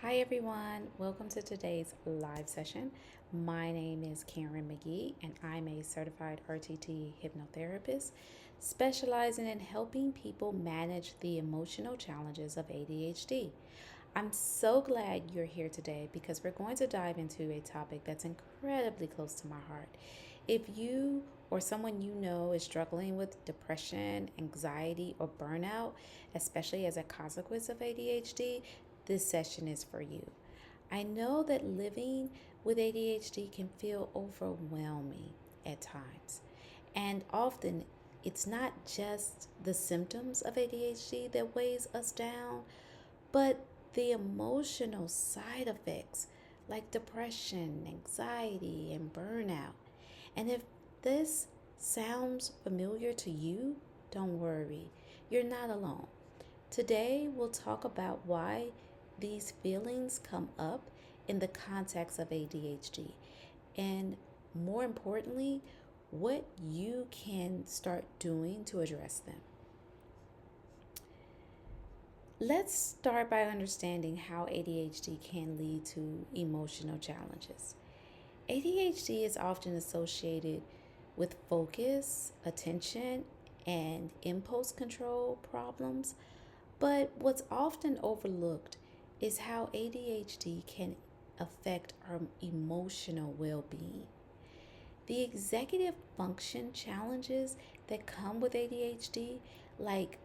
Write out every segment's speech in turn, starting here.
Hi, everyone. Welcome to today's live session. My name is Karen McGee, and I'm a certified RTT hypnotherapist specializing in helping people manage the emotional challenges of ADHD. I'm so glad you're here today because we're going to dive into a topic that's incredibly close to my heart. If you or someone you know is struggling with depression, anxiety, or burnout, especially as a consequence of ADHD, this session is for you. I know that living with ADHD can feel overwhelming at times, and often it's not just the symptoms of ADHD that weighs us down, but the emotional side effects like depression, anxiety, and burnout. And if this sounds familiar to you, don't worry, you're not alone. Today, we'll talk about why these feelings come up in the context of ADHD, and more importantly, what you can start doing to address them. Let's start by understanding how ADHD can lead to emotional challenges. ADHD is often associated with focus, attention, and impulse control problems, but what's often overlooked is how ADHD can affect our emotional well being. The executive function challenges that come with ADHD, like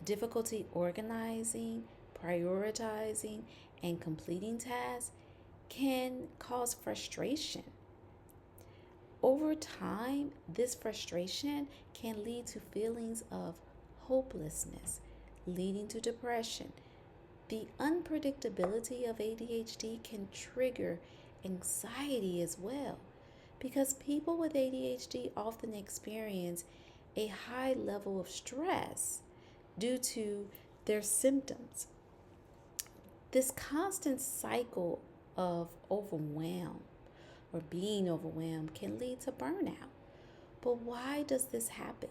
difficulty organizing, prioritizing, and completing tasks, can cause frustration. Over time, this frustration can lead to feelings of hopelessness, leading to depression. The unpredictability of ADHD can trigger anxiety as well, because people with ADHD often experience a high level of stress due to their symptoms. This constant cycle of overwhelm or being overwhelmed can lead to burnout. But why does this happen?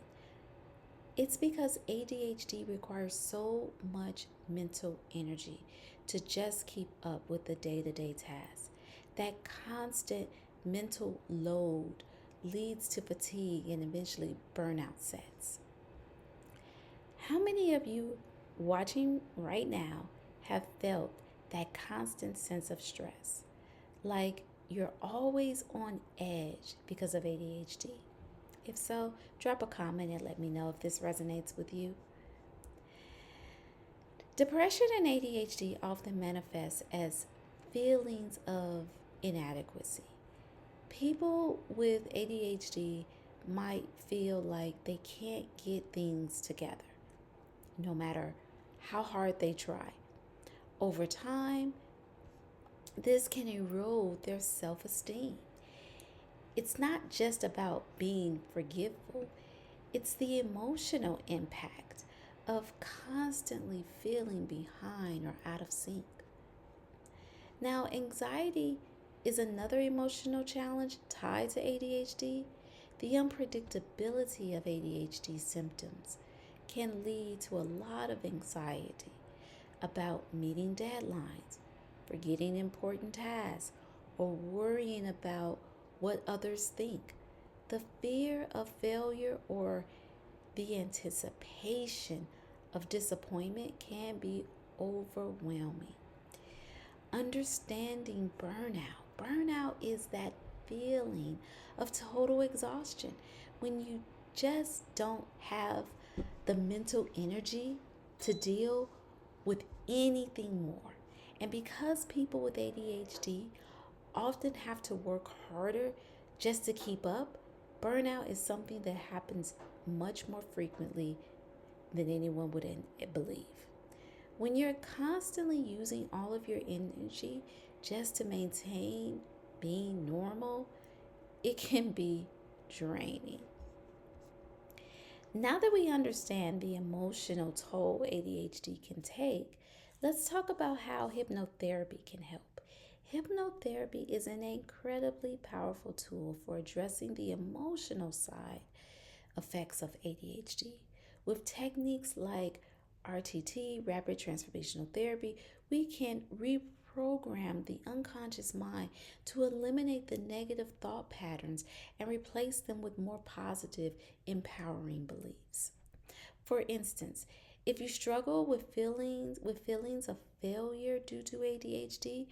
It's because ADHD requires so much mental energy to just keep up with the day to day tasks. That constant mental load leads to fatigue and eventually burnout sets. How many of you watching right now have felt that constant sense of stress? Like you're always on edge because of ADHD? If so, drop a comment and let me know if this resonates with you. Depression and ADHD often manifest as feelings of inadequacy. People with ADHD might feel like they can't get things together, no matter how hard they try. Over time, this can erode their self esteem. It's not just about being forgetful, it's the emotional impact of constantly feeling behind or out of sync. Now, anxiety is another emotional challenge tied to ADHD. The unpredictability of ADHD symptoms can lead to a lot of anxiety about meeting deadlines, forgetting important tasks, or worrying about what others think. The fear of failure or the anticipation of disappointment can be overwhelming. Understanding burnout. Burnout is that feeling of total exhaustion when you just don't have the mental energy to deal with anything more. And because people with ADHD often have to work harder just to keep up, burnout is something that happens much more frequently than anyone would believe. When you're constantly using all of your energy just to maintain being normal, it can be draining. Now that we understand the emotional toll ADHD can take, let's talk about how hypnotherapy can help. Hypnotherapy is an incredibly powerful tool for addressing the emotional side effects of ADHD. With techniques like RTT, rapid transformational therapy, we can reprogram the unconscious mind to eliminate the negative thought patterns and replace them with more positive, empowering beliefs. For instance, if you struggle with feelings of failure due to ADHD,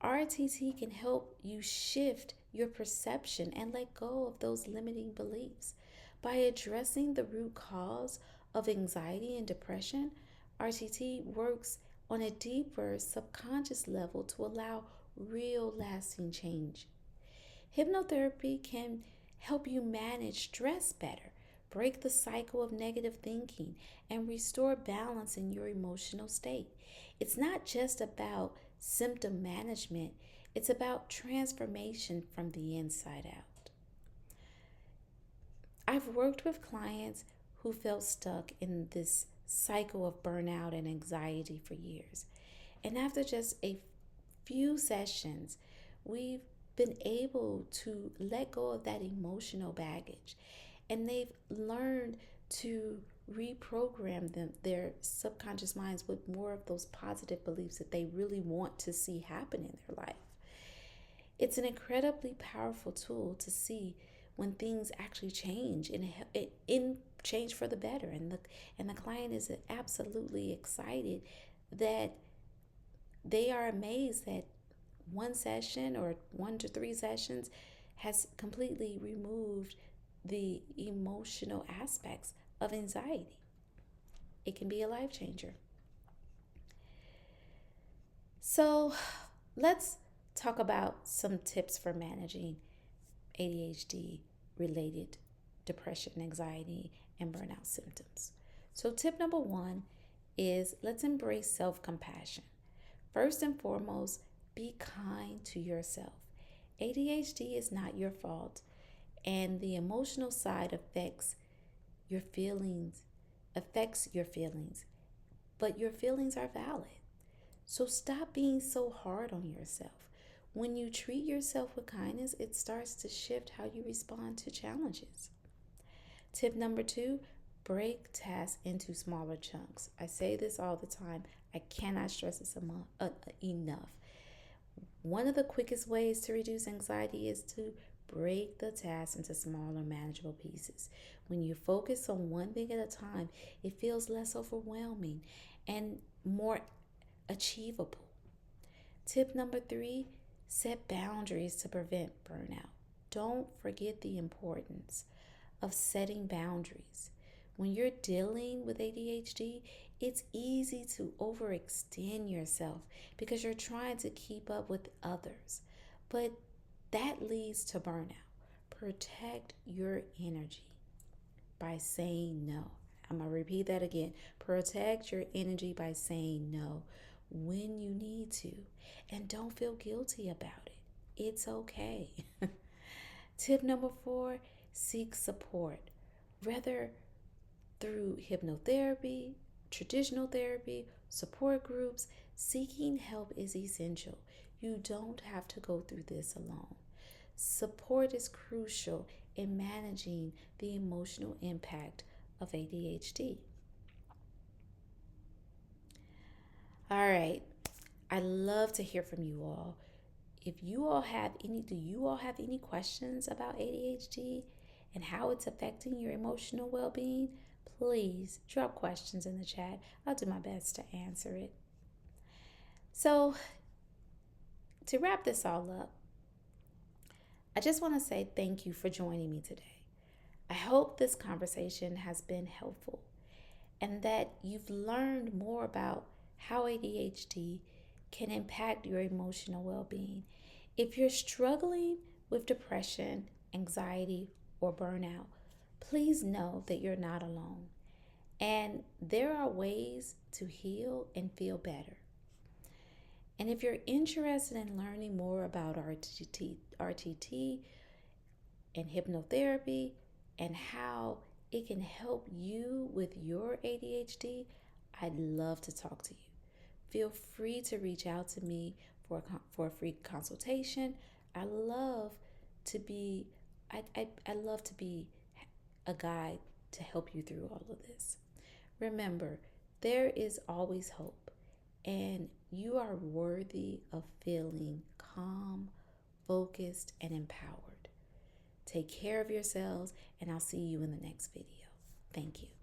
RTT can help you shift your perception and let go of those limiting beliefs. By addressing the root cause of anxiety and depression, RTT works on a deeper subconscious level to allow real lasting change. Hypnotherapy can help you manage stress better, break the cycle of negative thinking, and restore balance in your emotional state. It's not just about symptom management, it's about transformation from the inside out. I've worked with clients who felt stuck in this cycle of burnout and anxiety for years. And after just a few sessions, we've been able to let go of that emotional baggage, and they've learned to reprogram their subconscious minds with more of those positive beliefs that they really want to see happen in their life. It's an incredibly powerful tool to see when things actually change in change for the better, and the client is absolutely excited that they are amazed that one session or 1 to 3 sessions has completely removed the emotional aspects of anxiety. It can be a life changer. So, let's talk about some tips for managing ADHD related depression, anxiety, and burnout symptoms. So, tip number 1 is let's embrace self compassion. First and foremost, be kind to yourself. ADHD is not your fault, and the emotional side your feelings, affects your feelings, but your feelings are valid. So stop being so hard on yourself. When you treat yourself with kindness, it starts to shift how you respond to challenges. Tip number 2, break tasks into smaller chunks. I say this all the time. I cannot stress this enough. One of the quickest ways to reduce anxiety is to break the task into smaller, manageable pieces. When you focus on one thing at a time, it feels less overwhelming and more achievable. Tip number 3, set boundaries to prevent burnout. Don't forget the importance of setting boundaries. When you're dealing with ADHD, it's easy to overextend yourself because you're trying to keep up with others. But that leads to burnout. Protect your energy by saying no. I'm going to repeat that again. Protect your energy by saying no when you need to. And don't feel guilty about it. It's okay. Tip number 4, seek support. Whether through hypnotherapy, traditional therapy, support groups, seeking help is essential. You don't have to go through this alone. Support is crucial in managing the emotional impact of ADHD. All right. I love to hear from you all. Do you all have any questions about ADHD and how it's affecting your emotional well-being? Please drop questions in the chat. I'll do my best to answer it. So, to wrap this all up, I just want to say thank you for joining me today. I hope this conversation has been helpful and that you've learned more about how ADHD can impact your emotional well-being. If you're struggling with depression, anxiety, or burnout, please know that you're not alone. And there are ways to heal and feel better. And if you're interested in learning more about RTT and hypnotherapy and how it can help you with your ADHD, I'd love to talk to you. Feel free to reach out to me for a free consultation. I love to be I love to be a guide to help you through all of this. Remember, there is always hope, and You are worthy of feeling calm, focused, and empowered. Take care of yourselves, and I'll see you in the next video. Thank you.